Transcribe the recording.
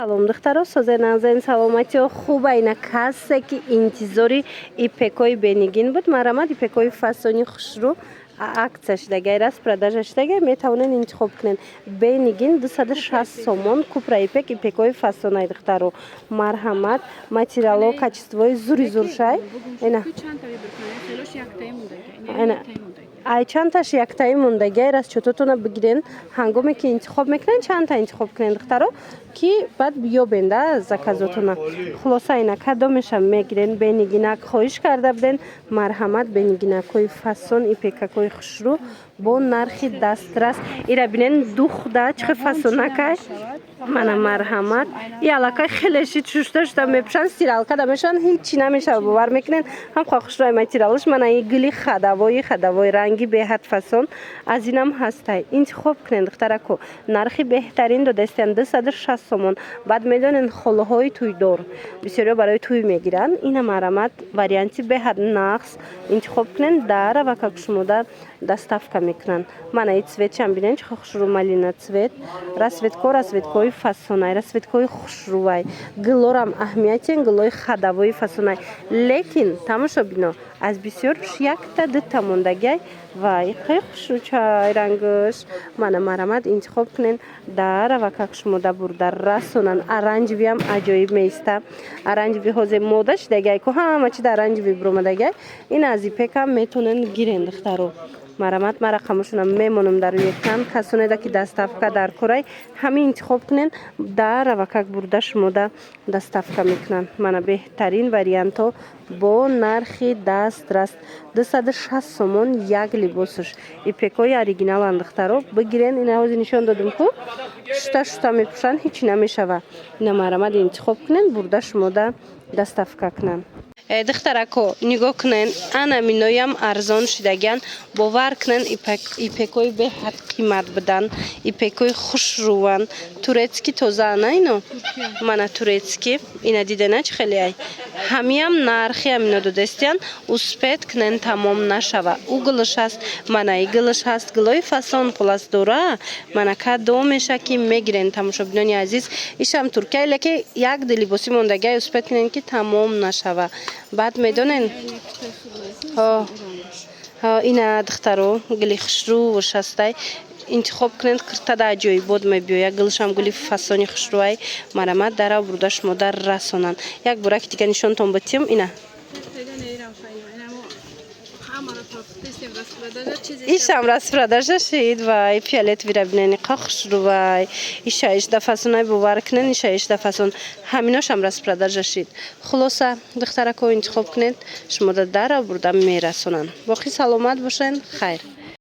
салом духтаро, соза назен саломатио хуба ина кассе ки интизори ипекои бенигин буд. Марамад ипекои фасони хушру акция шидаги раз продажа шидаги метавонен интихоб кунен. Бенигин 260 сомон купра ипек ипекои фасонай духтаро. Марҳамат материало качествои зури зуршай. Ина ай чанташ яктаи мондаги раз чутутуна бигирен ҳангоме ки интихоб мекунен чанта интихоб кунен духтаро ки баъд биёбен да заказотуна. Хулоса ина кадомеша мегирен бенигинак хоҳиш карда буден. Марҳамат бенигинакои фасон ипекакои хушрӯ бо нархи дастрас ира бинен духда чихе фасонакай мана марҳамат и аллакай хеле шит шушта шуда мепушан стиралка да мешан ҳичи намеша бовар мекунен ҳам хохушрой материалш мана и гили хадавои ранги беҳад фасон аз инам ҳастай интихоб кунен духтарако нархи беҳтарин додастиян 260 сомон баъд медонен холҳои туйдор бисёриё барои туй мегиранд ина марҳамат варианти беҳад нақс интихоб кунен дара ва как шумода доставка мекунанд мана и цветчам бинен чихо хушрӯ малина цвет расветкои фасонай расветкои хушрӯвай гилорам аҳамиятен гилои хадавои фасонай лекин тамошо бино аз бисёрш якта дутта мондагай вай қай хушрӯ чай рангаш мана марҳамат интихоб кунен дара ва как шумода бурда расонан аранҷвиам аҷоиб меиста аранҷви ҳозир мода шидагай ку ҳама чида аранҷви биромадагай ин аз ипекам метонен гирен духтаро марҳамат ма рақамашонам мемонам дар рӯектан касонеда ки доставка дар корай ҳамин интихоб кунен дара ва как бурда шумода доставка мекунанд мана беҳтарин вариантҳо бо нархи дастрас 260 сомон як либосаш ипекои оригиналанд духтаро бигирен ина ҳозир нишон додам ку шута мепушанд ҳичи намешава ина марҳамат интихоб кунен бурда шумода доставка кунанд духтарако нигоҳ кунен ана миноям арзон шидагиян бовар кунен ипекои беҳад қимат будан ипекои хушрӯван турецки тоза ана ино мана турецки ина дидена чи хеле ай ҳамиам нархи амино додастиян успед кунен тамом нашава углш аст мана иглш ҳаст гилои фасон хулас дора мана кадомеша ки мегирен тамошобинони азиз ишам туркия леки як ду либоси мондагиай успед кунен ки тамом нашава баъд медонен ина духтаро гили хушрӯ шастай интихоб кунед киртада аҷоибот мебиёяд гилшам гули фасони хушрӯай марҳамат дара бурда шумода расонанд як бураки дига нишонтон бутим ина ишам распродажа шид вай фиолетовира бинени қа хушрӯвай иша ишда фасонай бовар кунен иша ишда фасон ҳаминошам распродажа шид хулоса духтарако интихоб кунед шумода дара бурда мерасонанд боқӣ саломат бошен хайр